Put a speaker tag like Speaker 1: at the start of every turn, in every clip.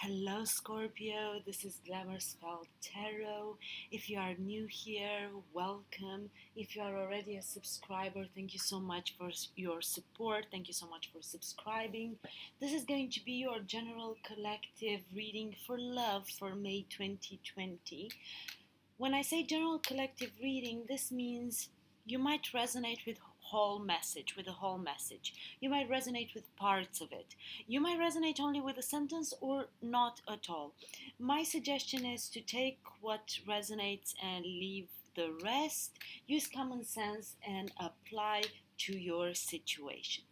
Speaker 1: Hello, Scorpio. This is Glamour Spell Tarot. If you are new here, welcome. If you are already a subscriber, thank you so much for your support. Thank you so much for subscribing. This is going to be your general collective reading for love for May 2020. When I say general collective reading, this means you might resonate with the whole message. You might resonate with parts of it. You might resonate only with a sentence or not at all. My suggestion is to take what resonates and leave the rest. Use common sense and apply to your situation.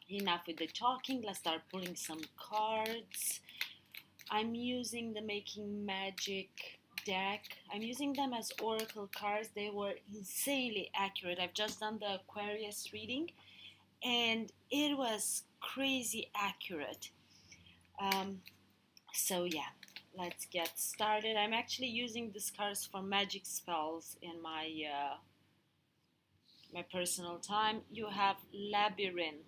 Speaker 1: Enough with the talking, let's start pulling some cards. I'm using the Making Magic deck. I'm using them as oracle cards. They were insanely accurate. I've just done the Aquarius reading and it was crazy accurate. So yeah, let's get started. I'm actually using these cards for magic spells in my personal time. You have Labyrinth.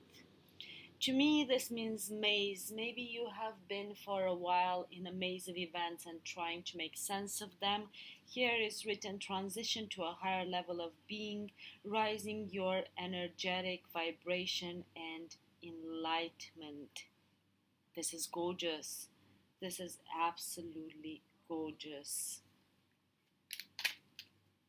Speaker 1: To me, this means maze. Maybe you have been for a while in a maze of events and trying to make sense of them. Here is written transition to a higher level of being, rising your energetic vibration and enlightenment. This is gorgeous. This is absolutely gorgeous.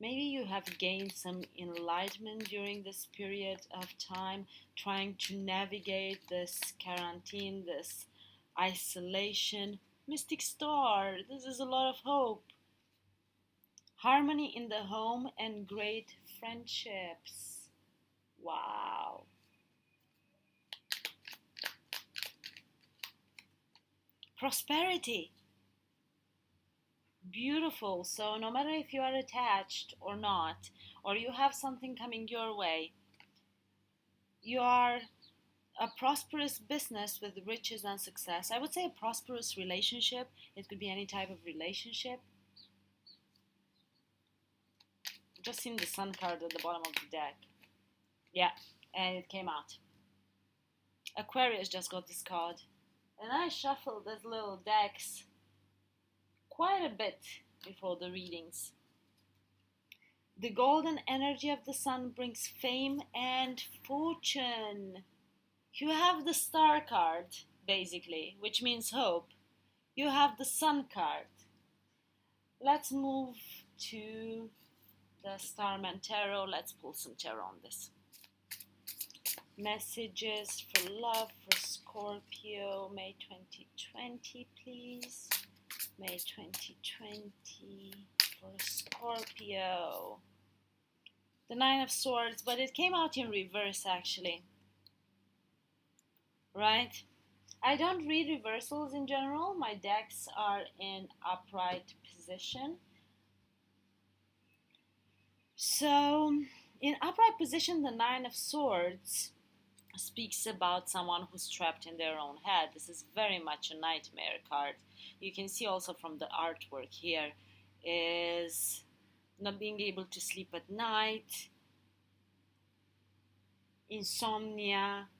Speaker 1: Maybe you have gained some enlightenment during this period of time, trying to navigate this quarantine, this isolation. Mystic Star, this is a lot of hope. Harmony in the home and great friendships. Wow. Prosperity. Beautiful. So no matter if you are attached or not, or you have something coming your way, you are a prosperous business with riches and success. I would say a prosperous relationship. It could be any type of relationship. Just seen the sun card at the bottom of the deck. Yeah, and it came out. Aquarius just got this card. And I shuffled these little decks quite a bit before the readings. The golden energy of the sun brings fame and fortune. You have the star card, basically, which means hope. You have the sun card. Let's move to the Starman Tarot. Let's pull some tarot on this. Messages for love for Scorpio, May 2020, please. May 2020 for Scorpio. The Nine of Swords, but it came out in reverse actually. Right? I don't read reversals in general. My decks are in upright position. So, in upright position, the Nine of Swords speaks about someone who's trapped in their own head. This is very much a nightmare card. You can see also from the artwork here is not being able to sleep at night, insomnia,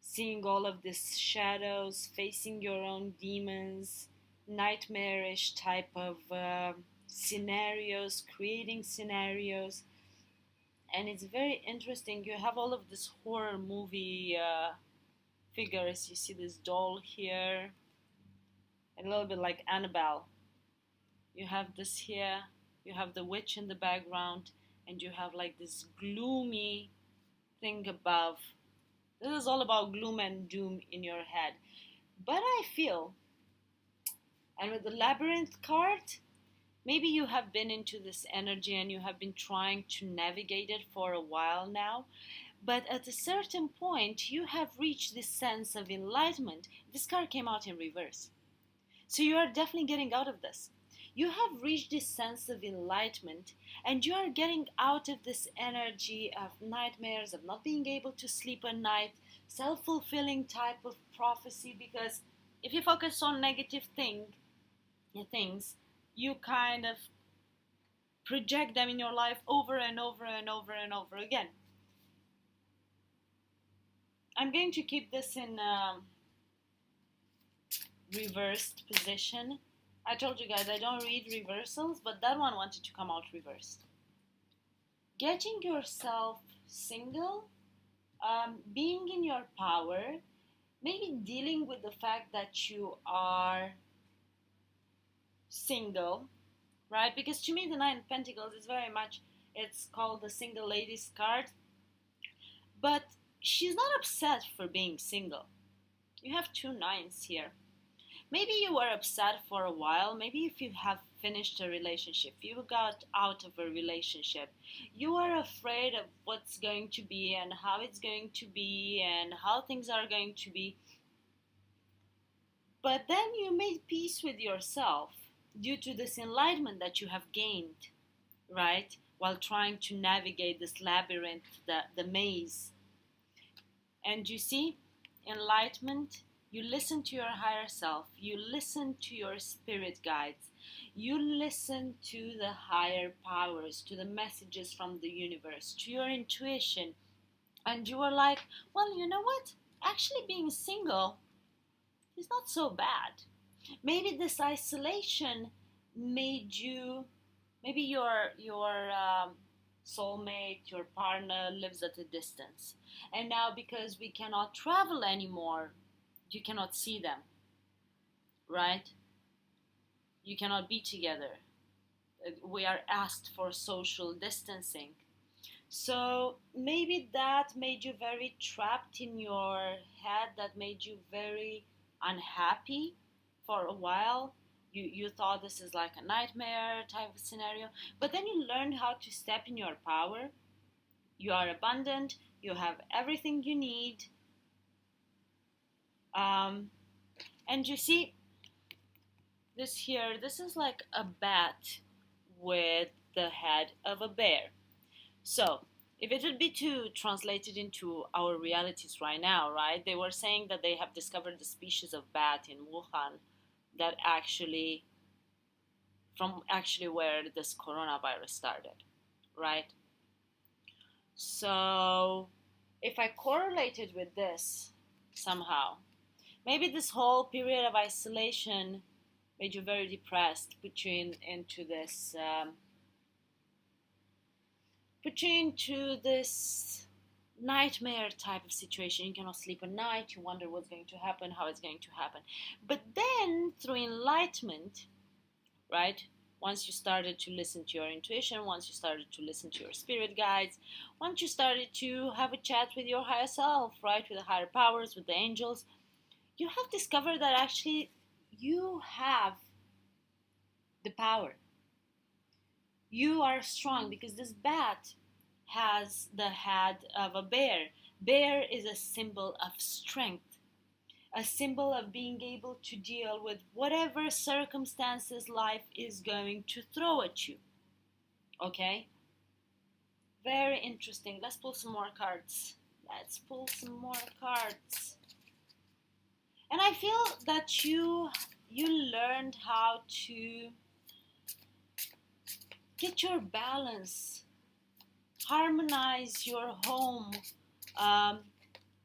Speaker 1: seeing all of these shadows, facing your own demons, nightmarish type of scenarios, creating scenarios. And it's very interesting. You have all of this horror movie figures. You see this doll here, a little bit like Annabelle. You have this here, you have the witch in the background, and you have like this gloomy thing above. This is all about gloom and doom in your head. But I feel, and with the Labyrinth card, maybe you have been into this energy and you have been trying to navigate it for a while now. But at a certain point, you have reached this sense of enlightenment. This card came out in reverse. So you are definitely getting out of this. You have reached this sense of enlightenment and you are getting out of this energy of nightmares, of not being able to sleep at night, self-fulfilling type of prophecy, because if you focus on negative things, you kind of project them in your life over and over and over and over again. I'm going to keep this in reversed position. I told you guys I don't read reversals, but that one wanted to come out reversed. Getting yourself single, being in your power, maybe dealing with the fact that you are single, right? Because to me, the Nine of Pentacles is very much, it's called the single ladies card, but she's not upset for being single. You have two nines here. Maybe you were upset for a while. Maybe if you have finished a relationship, you got out of a relationship, you are afraid of what's going to be and how it's going to be and how things are going to be. But then you made peace with yourself due to this enlightenment that you have gained, right? While trying to navigate this labyrinth, the maze. And you see, enlightenment, you listen to your higher self, you listen to your spirit guides, you listen to the higher powers, to the messages from the universe, to your intuition, and you are like, well, you know what? Actually, being single is not so bad. Maybe this isolation made you, maybe your soulmate, your partner lives at a distance, and now because we cannot travel anymore, you cannot see them, right? You cannot be together. We are asked for social distancing. So maybe that made you very trapped in your head, that made you very unhappy for a while. You thought this is like a nightmare type of scenario, but then you learned how to step in your power. You are abundant, you have everything you need. And you see, this here, this is like a bat with the head of a bear. So, if it would be to translate it into our realities right now, right? They were saying that they have discovered the species of bat in Wuhan that actually, from actually where this coronavirus started, right? So, if I correlate it with this somehow, maybe this whole period of isolation made you very depressed, put you into this nightmare type of situation. You cannot sleep at night, you wonder what's going to happen, how it's going to happen. But then through enlightenment, right, once you started to listen to your intuition, once you started to listen to your spirit guides, once you started to have a chat with your higher self, right, with the higher powers, with the angels, you have discovered that actually you have the power. You are strong because this bat has the head of a bear. Bear is a symbol of strength, a symbol of being able to deal with whatever circumstances life is going to throw at you. Okay? Very interesting. Let's pull some more cards. Let's pull some more cards. And I feel that you learned how to get your balance, harmonize your home,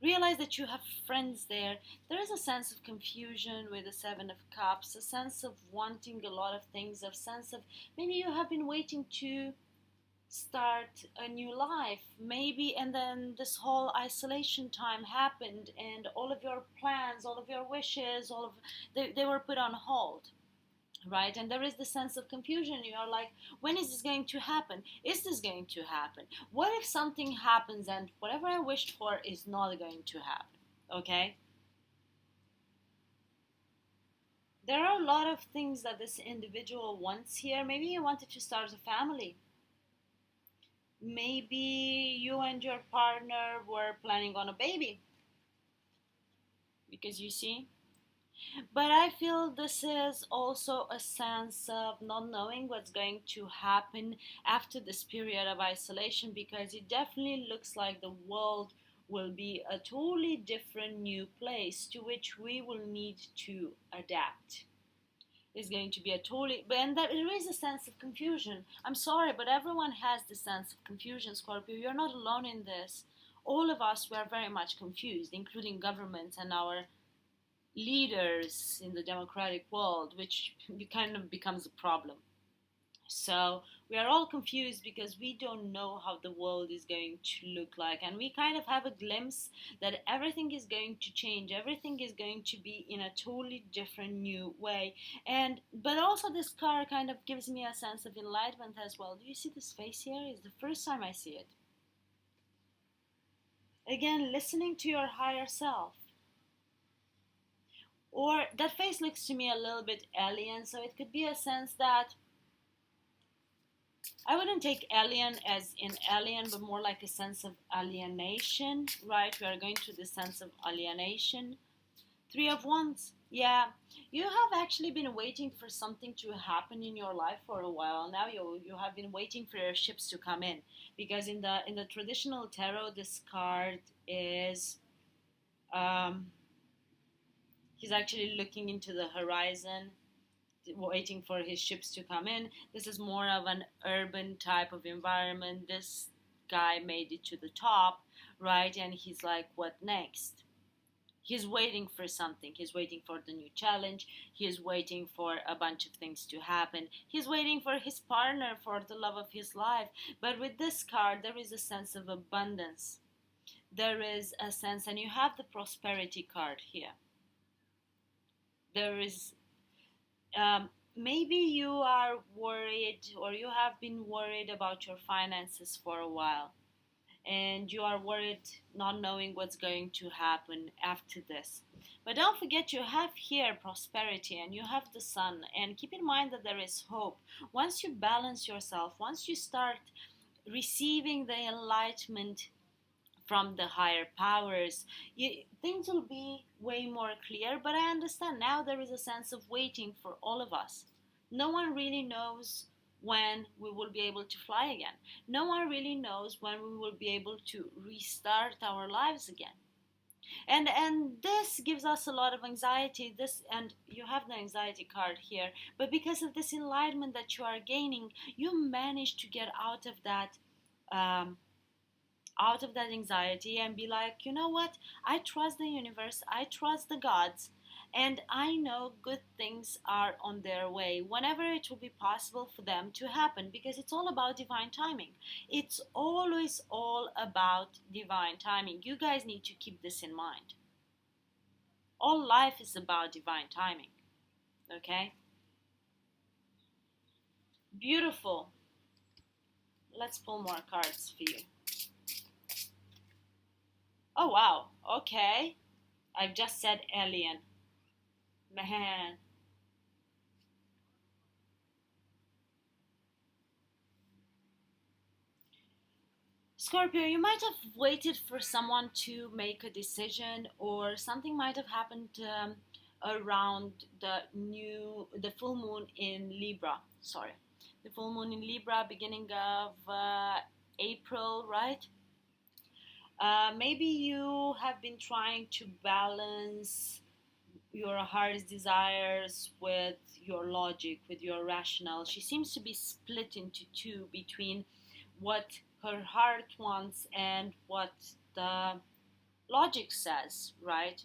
Speaker 1: realize that you have friends there. There is a sense of confusion with the Seven of Cups, a sense of wanting a lot of things, a sense of maybe you have been waiting to start a new life, maybe, and then this whole isolation time happened and all of your plans, all of your wishes, they were put on hold, right? And there is the sense of confusion. You are like, when is this going to happen? Is this going to happen? What if something happens and whatever I wished for is not going to happen? Okay? There are a lot of things that this individual wants here. Maybe you wanted to start a family. Maybe you and your partner were planning on a baby. Because you see, but I feel this is also a sense of not knowing what's going to happen after this period of isolation, because it definitely looks like the world will be a totally different new place to which we will need to adapt. Is going to be a totally, and there is a sense of confusion. I'm sorry, but everyone has this sense of confusion, Scorpio. You're not alone in this. All of us were very much confused, including governments and our leaders in the democratic world, which kind of becomes a problem. So we are all confused because we don't know how the world is going to look like, and we kind of have a glimpse that everything is going to change, everything is going to be in a totally different new way. And but also this car kind of gives me a sense of enlightenment as well. Do you see this face here? It's the first time I see it. Again, listening to your higher self. Or that face looks to me a little bit alien, so it could be a sense that I wouldn't take alien as in alien, but more like a sense of alienation, right? We are going through the sense of alienation. Three of Wands. Yeah, you have actually been waiting for something to happen in your life for a while now. You have been waiting for your ships to come in, because in the traditional tarot, this card is um, he's actually looking into the horizon, waiting for his ships to come in. This is more of an urban type of environment. This guy made it to the top, right? And he's like, what next? He's waiting for something. He's waiting for the new challenge. He's waiting for a bunch of things to happen. He's waiting for his partner, for the love of his life. But with this card, there is a sense of abundance. There is a sense, and you have the prosperity card here. There is maybe you are worried, or you have been worried about your finances for a while, and you are worried not knowing what's going to happen after this. But don't forget, you have here prosperity and you have the sun, and keep in mind that there is hope. Once you balance yourself, once you start receiving the enlightenment from the higher powers, things will be way more clear. But I understand now there is a sense of waiting for all of us. No one really knows when we will be able to fly again. No one really knows when we will be able to restart our lives again. And this gives us a lot of anxiety. This, and you have the anxiety card here, but because of this enlightenment that you are gaining, you manage to get um, out of that anxiety and be like, you know what? I trust the universe, I trust the gods, and I know good things are on their way whenever it will be possible for them to happen, because it's all about divine timing. It's always all about divine timing. You guys need to keep this in mind. All life is about divine timing, okay? Beautiful. Let's pull more cards for you. Oh, wow. Okay. I've just said alien. Man. Scorpio, you might have waited for someone to make a decision, or something might have happened around the full moon in Libra. Sorry. The full moon in Libra, beginning of April, right? Maybe you have been trying to balance your heart's desires with your logic, with your rational. She seems to be split into two between what her heart wants and what the logic says, right?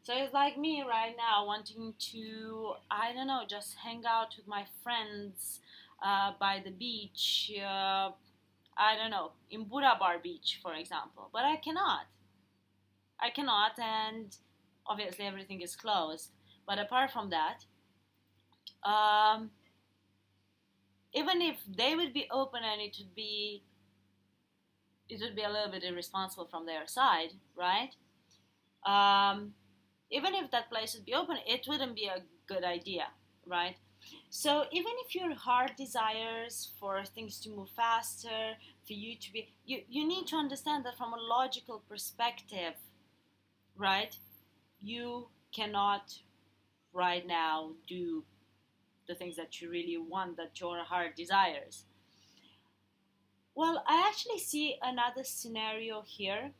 Speaker 1: So it's like me right now wanting to, I don't know, just hang out with my friends by the beach. I don't know, in Buddha Bar Beach, for example. But I cannot. I cannot, and obviously everything is closed. But apart from that, um, even if they would be open, and it would be a little bit irresponsible from their side, right? Um, Even if that place would be open, it wouldn't be a good idea, right? So even if your heart desires for things to move faster, for you to be, you need to understand that from a logical perspective, right? You cannot right now do the things that you really want, that your heart desires. Well, I actually see another scenario here.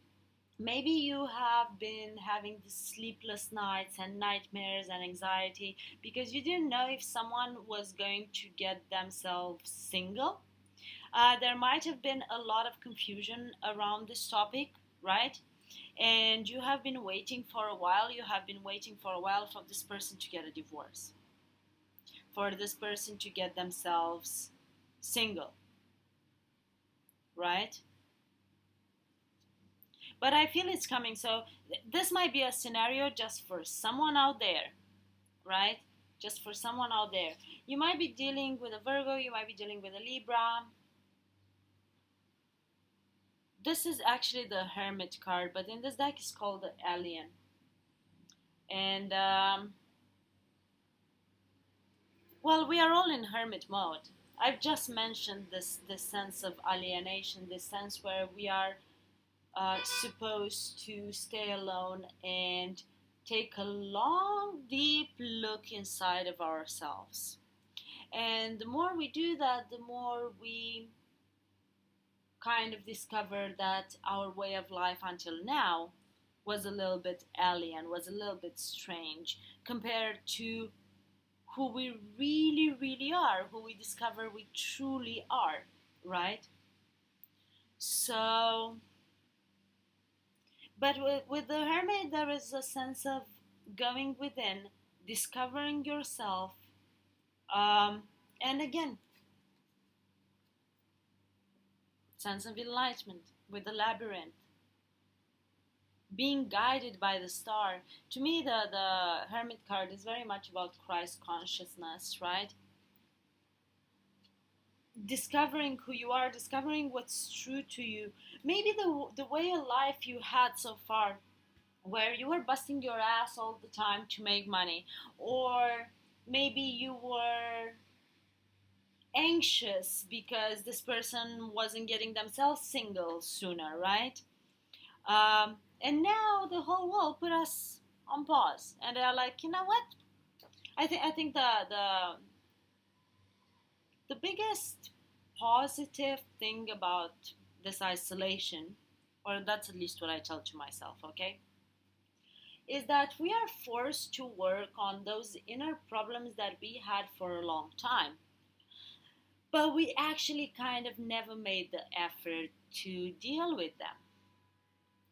Speaker 1: Maybe you have been having the sleepless nights and nightmares and anxiety because you didn't know if someone was going to get themselves single. There might have been a lot of confusion around this topic, right? and you have been waiting for a while. You have been waiting for a while for this person to get a divorce, for this person to get themselves single, right? But I feel it's coming. So this might be a scenario just for someone out there, right? Just for someone out there. You might be dealing with a Virgo, you might be dealing with a Libra. This is actually the Hermit card, but in this deck it's called the Alien. And well, we are all in hermit mode. I've just mentioned this sense of alienation, this sense where we are supposed to stay alone and take a long, deep look inside of ourselves. And the more we do that, the more we kind of discover that our way of life until now was a little bit alien, was a little bit strange compared to who we really, really are, who we discover we truly are, right? So, but with the Hermit, there is a sense of going within, discovering yourself, and again, sense of enlightenment with the Labyrinth, being guided by the star. To me, the Hermit card is very much about Christ consciousness, right? Discovering who you are, discovering what's true to you. Maybe the way of life you had so far, where you were busting your ass all the time to make money, or maybe you were anxious because this person wasn't getting themselves single sooner, right? And now the whole world put us on pause, and they're like, you know what? I think the biggest positive thing about this isolation, or that's at least what I tell to myself, okay, is that we are forced to work on those inner problems that we had for a long time. But we actually kind of never made the effort to deal with them.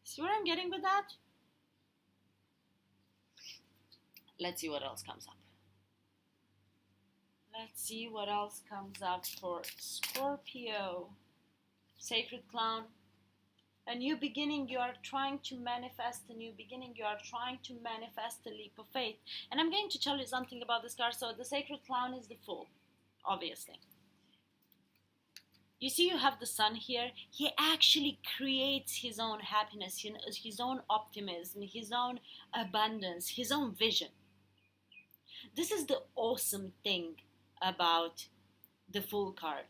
Speaker 1: See what I'm getting with that? Let's see what else comes up. Let's see what else comes up for Scorpio. Sacred Clown. A new beginning. You are trying to manifest a new beginning. You are trying to manifest a leap of faith. And I'm going to tell you something about this card. So the Sacred Clown is the Fool, obviously. You see, you have the Sun here. He actually creates his own happiness, his own optimism, his own abundance, his own vision. This is the awesome thing about the Fool card.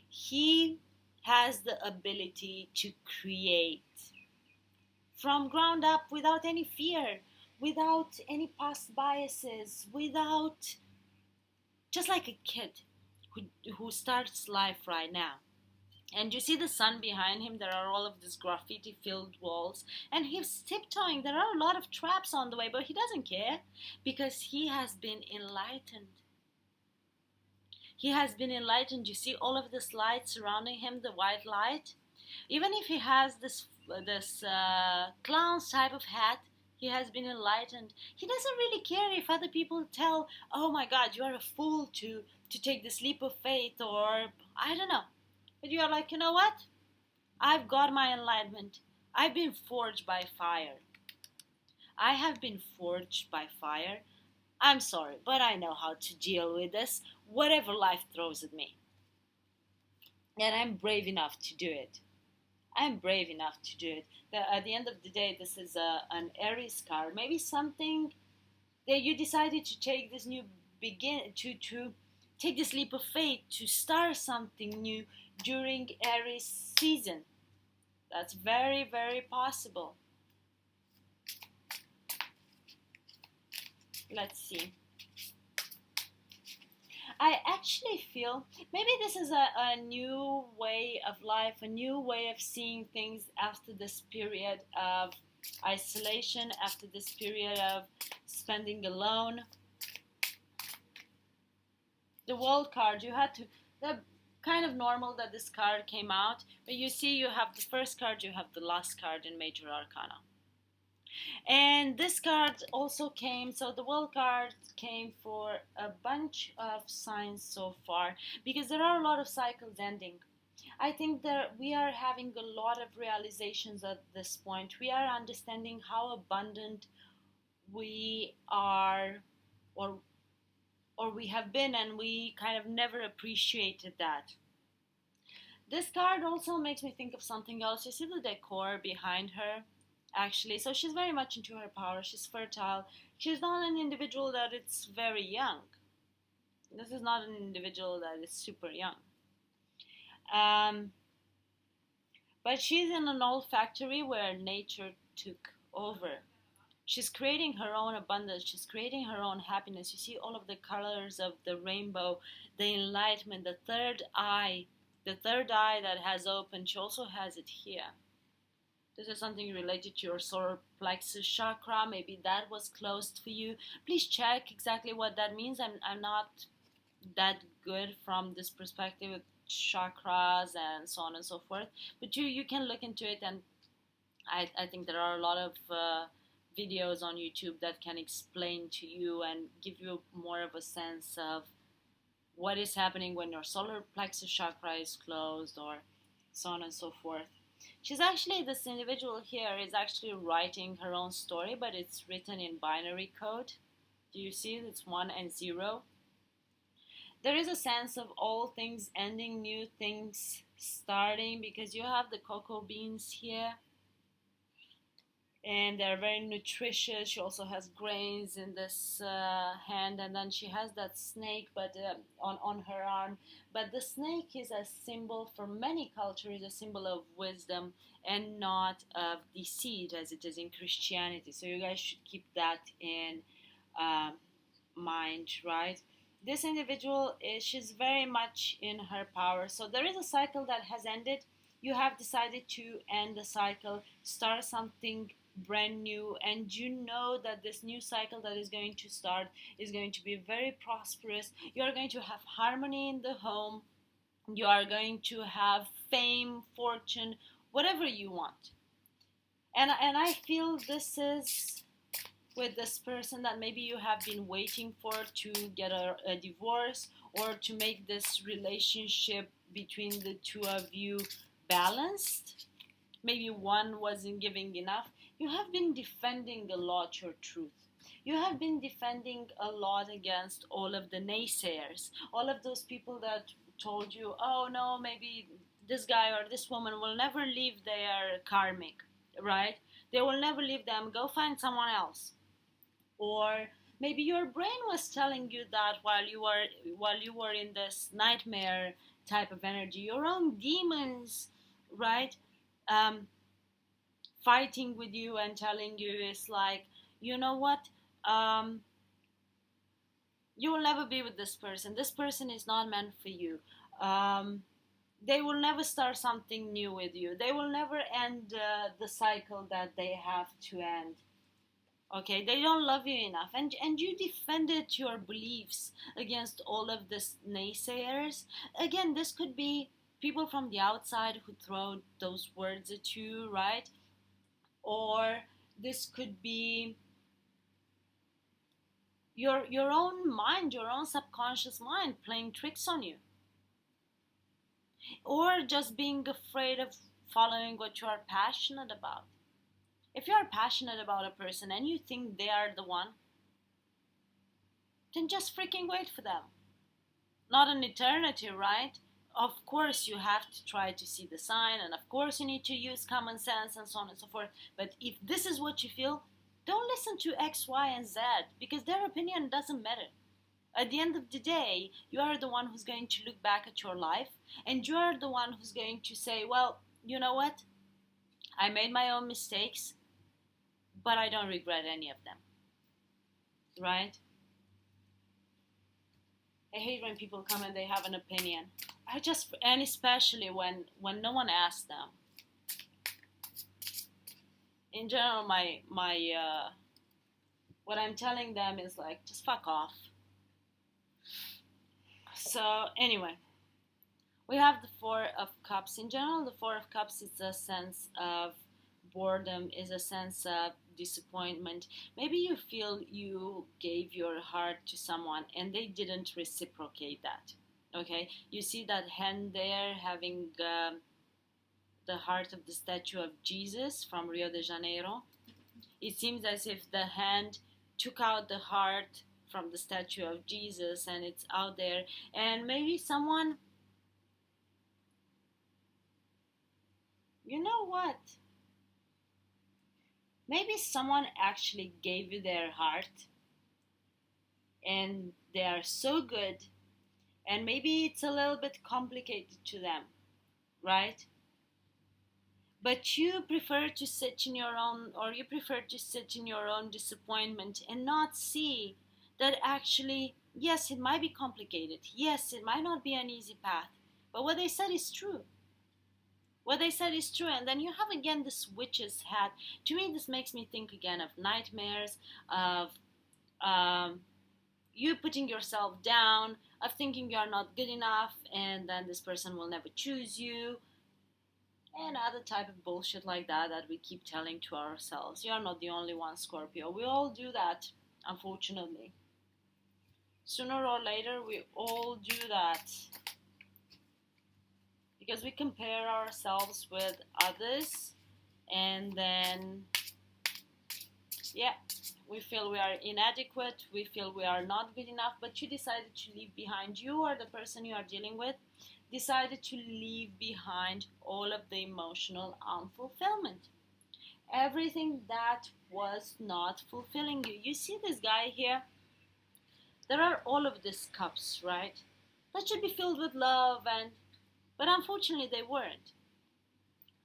Speaker 1: He has the ability to create from ground up without any fear, without any past biases, without, just like a kid who starts life right now. And you see the Sun behind him. There are all of these graffiti filled walls, and he's tiptoeing. There are a lot of traps on the way, but he doesn't care because he has been enlightened. He has been enlightened. You see all of this light surrounding him, the white light. Even if he has this clown's type of hat, he has been enlightened. He doesn't really care if other people tell, oh my God, you are a fool to take this leap of faith, or I don't know. But you are like, you know what? I've got my enlightenment. I've been forged by fire. I have been forged by fire. I'm sorry, but I know how to deal with this, whatever life throws at me. And I'm brave enough to do it. I'm brave enough to do it. At the end of the day, this is an Aries card. Maybe something that you decided to take this new to take this leap of faith, to start something new during Aries season. That's very, very possible. Let's see. I actually feel maybe this is a new way of life, a new way of seeing things after this period of isolation, after this period of spending alone. The World card, you had to, the kind of normal that this card came out, but you see, you have the first card, you have the last card in Major Arcana. And this card also came, so the world card came for a bunch of signs so far, because there are a lot of cycles ending. I think that we are having a lot of realizations at this point. We are understanding how abundant we are, or we have been, and we kind of never appreciated that. This card also makes me think of something else. You see the decor behind her? Actually, so she's very much into her power. She's fertile. She's not an individual that is very young. This is not an individual that is super young. Um, but she's in an old factory where nature took over. She's creating her own abundance. She's creating her own happiness. You see all of the colors of the rainbow, the enlightenment, the third eye that has opened. She also has it here. This is something related to your solar plexus chakra. Maybe that was closed for you. Please check exactly what that means. I'm not that good from this perspective with chakras and so on and so forth. But you can look into it, and I think there are a lot of videos on YouTube that can explain to you and give you more of a sense of what is happening when your solar plexus chakra is closed, or so on and so forth. She's actually, this individual here is actually writing her own story, but it's written in binary code. Do you see? It's 1 and 0. There is a sense of all things ending, new things starting, because you have the cocoa beans here, and they're very nutritious. She also has grains in this hand, and then she has that snake, but on her arm. But the snake is a symbol for many cultures, a symbol of wisdom and not of deceit, as it is in Christianity. So you guys should keep that in mind, right? This individual she's very much in her power. So there is a cycle that has ended. You have decided to end the cycle, start something brand new, and you know that this new cycle that is going to start is going to be very prosperous. You are going to have harmony in the home. You are going to have fame, fortune, whatever you want. And I feel this is with this person that maybe you have been waiting for to get a divorce, or to make this relationship between the two of you balanced. Maybe one wasn't giving enough. You have been defending a lot your truth. You have been defending a lot against all of the naysayers, all of those people that told you, oh no, maybe this guy or this woman will never leave their karmic, right? They will never leave them, go find someone else. Or maybe your brain was telling you that while you were in this nightmare type of energy, your own demons, right? Fighting with you and telling you, it's like, you know what, you will never be with this person. This person is not meant for you. They will never start something new with you. They will never end the cycle that they have to end. Okay, they don't love you enough, and you defended your beliefs against all of this naysayers. Again, this could be people from the outside who throw those words at you, right? Or this could be your own mind, your own subconscious mind playing tricks on you, or just being afraid of following what you are passionate about. If you are passionate about a person and you think they are the one, then just freaking wait for them. Not an eternity, right? Of course you have to try to see the sign, and of course you need to use common sense and so on and so forth. But if this is what you feel, don't listen to X, Y, and Z, because their opinion doesn't matter. At the end of the day, you are the one who's going to look back at your life, and you are the one who's going to say, well, you know what? I made my own mistakes, but I don't regret any of them. Right? I hate when people come and they have an opinion. And especially when no one asks them. In general, my what I'm telling them is like, just fuck off. So anyway, We have the Four of Cups. In general, the Four of Cups is a sense of boredom, is a sense of disappointment. Maybe you feel you gave your heart to someone and they didn't reciprocate that. Okay, you see that hand there having the heart of the statue of Jesus from Rio de Janeiro. It seems as if the hand took out the heart from the statue of Jesus and it's out there. And maybe someone, you know what? Maybe someone actually gave you their heart and they are so good, and maybe it's a little bit complicated to them, right? But you prefer to sit in your own, or you prefer to sit in your own disappointment and not see that actually, yes, it might be complicated. Yes, it might not be an easy path. But what they said is true. What they said is true. And then you have again this witch's hat. To me, this makes me think again of nightmares, of um, you putting yourself down, of thinking you are not good enough, and then this person will never choose you, and other type of bullshit like that that we keep telling to ourselves. You're not the only one, Scorpio. We all do that, unfortunately. Sooner or later, we all do that because we compare ourselves with others, and then, yeah, we feel we are inadequate, we feel we are not good enough, but you decided to leave behind, you or the person you are dealing with decided to leave behind all of the emotional unfulfillment. Everything that was not fulfilling you. You see this guy here? There are all of these cups, right? That should be filled with love, and but unfortunately they weren't.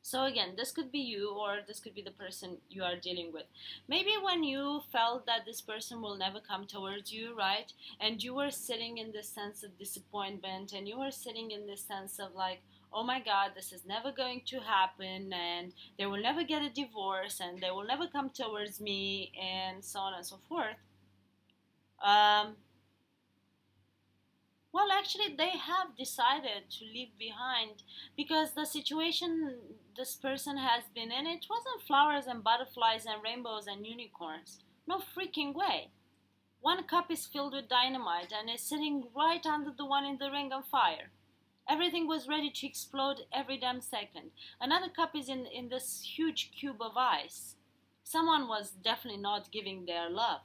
Speaker 1: So again, this could be you or this could be the person you are dealing with. Maybe when you felt that this person will never come towards you, right? And you were sitting in this sense of disappointment and you were sitting in this sense of like, oh my God, this is never going to happen and they will never get a divorce and they will never come towards me and so on and so forth. Um, Well, actually, they have decided to leave behind because the situation this person has been in, it wasn't flowers and butterflies and rainbows and unicorns. No freaking way. One cup is filled with dynamite and is sitting right under the one in the ring of fire. Everything was ready to explode every damn second. Another cup is in this huge cube of ice. Someone was definitely not giving their love.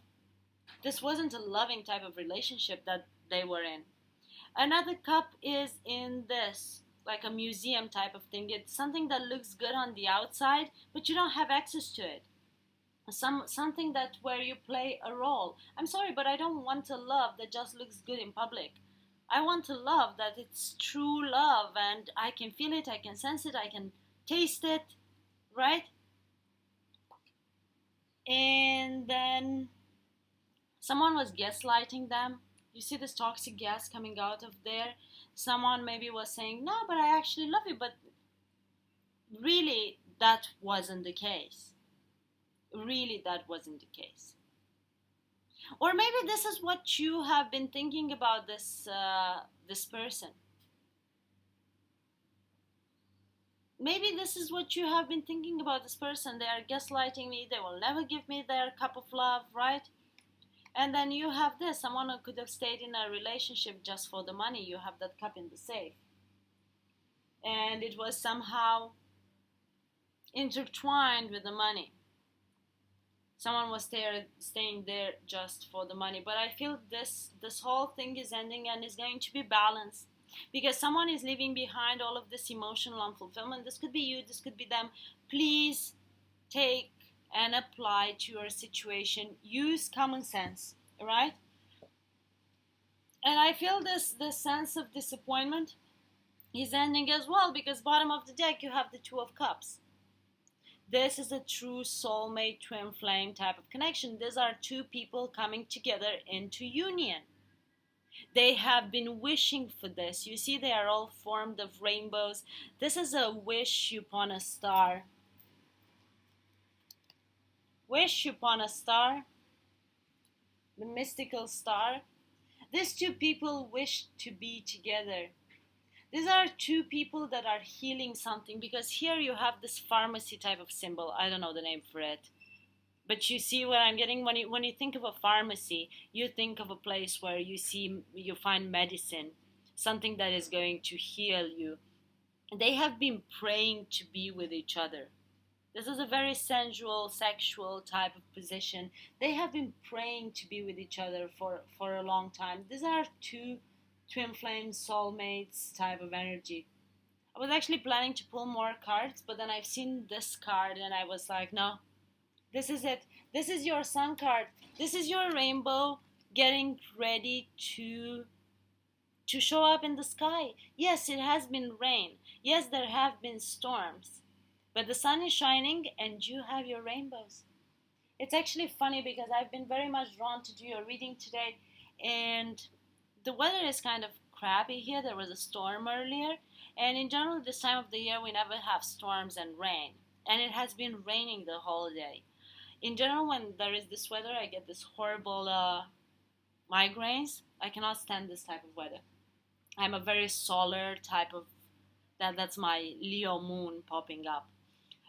Speaker 1: This wasn't a loving type of relationship that they were in. Another cup is in this, like a museum type of thing. It's something that looks good on the outside, but you don't have access to it. Something that where you play a role. I'm sorry, but I don't want a love that just looks good in public. I want a love that it's true love and I can feel it, I can sense it, I can taste it, right? And then someone was gaslighting them. You see this toxic gas coming out of there. Someone maybe was saying, no, but I actually love you, but really that wasn't the case. Really that wasn't the case. Or maybe this is what you have been thinking about this person. Maybe this is what you have been thinking about this person. They are gaslighting me, they will never give me their cup of love, right? And then you have this, someone who could have stayed in a relationship just for the money. You have that cup in the safe. And it was somehow intertwined with the money. Someone was staying there just for the money. But I feel this whole thing is ending and is going to be balanced. Because someone is leaving behind all of this emotional unfulfillment. This could be you, this could be them. Please take and apply to your situation. Use common sense, right? And I feel this sense of disappointment is ending as well because bottom of the deck you have the Two of Cups. This is a true soulmate twin flame type of connection. These are two people coming together into union. They have been wishing for this. You see, they are all formed of rainbows. This is a wish upon a star. Wish upon a star, the mystical star. These two people wish to be together. These are two people that are healing something, because here you have this pharmacy type of symbol. I don't know the name for it. But you see what I'm getting? When you think of a pharmacy, you think of a place where you find medicine, something that is going to heal you. They have been praying to be with each other. This is a very sensual, sexual type of position. They have been praying to be with each other for a long time. These are two twin flame soulmates type of energy. I was actually planning to pull more cards, but then I've seen this card and I was like, no, this is it. This is your sun card. This is your rainbow getting ready to show up in the sky. Yes, it has been rain. Yes, there have been storms. But the sun is shining and you have your rainbows. It's actually funny because I've been very much drawn to do your reading today, and the weather is kind of crappy here. There was a storm earlier, and in general, this time of the year, we never have storms and rain. And it has been raining the whole day. In general, when there is this weather, I get this horrible migraines. I cannot stand this type of weather. I'm a very solar type of that's my Leo moon popping up.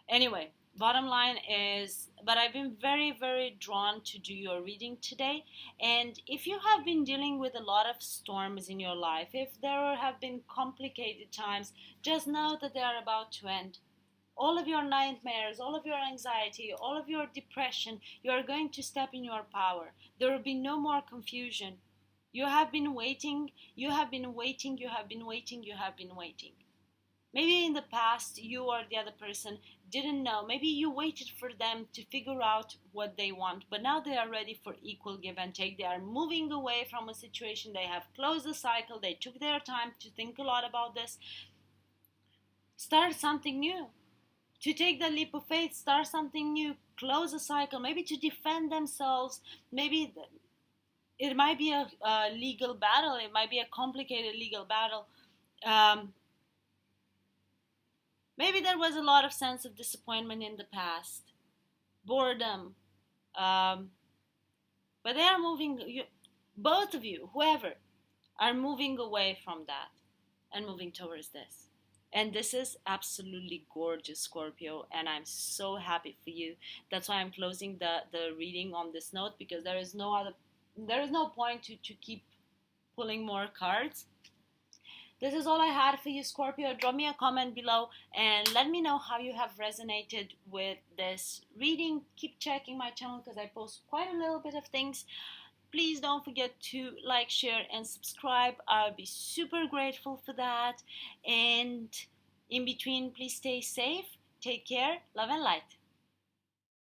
Speaker 1: Anyway, bottom line is, but I've been very, very drawn to do your reading today. And if you have been dealing with a lot of storms in your life, if there have been complicated times, just know that they are about to end. All of your nightmares, all of your anxiety, all of your depression, you are going to step in your power. There will be no more confusion. You have been waiting, you have been waiting, you have been waiting, you have been waiting. Maybe in the past you or the other person didn't know. Maybe you waited for them to figure out what they want, but now they are ready for equal give and take. They are moving away from a situation. They have closed the cycle. They took their time to think a lot about this. Start something new. To take the leap of faith, start something new, close a cycle, maybe to defend themselves. Maybe it might be a legal battle. It might be a complicated legal battle. Um, Maybe there was a lot of sense of disappointment in the past, boredom, um, but they are moving. Both of you, whoever, are moving away from that and moving towards this. And this is absolutely gorgeous, Scorpio, and I'm so happy for you. That's why I'm closing the reading on this note, because there is no point to keep pulling more cards. This is all I had for you, Scorpio. Drop me a comment below and let me know how you have resonated with this reading. Keep checking my channel because I post quite a little bit of things. Please don't forget to like, share, and subscribe. I'll be super grateful for that. And in between, please stay safe, take care, love and light.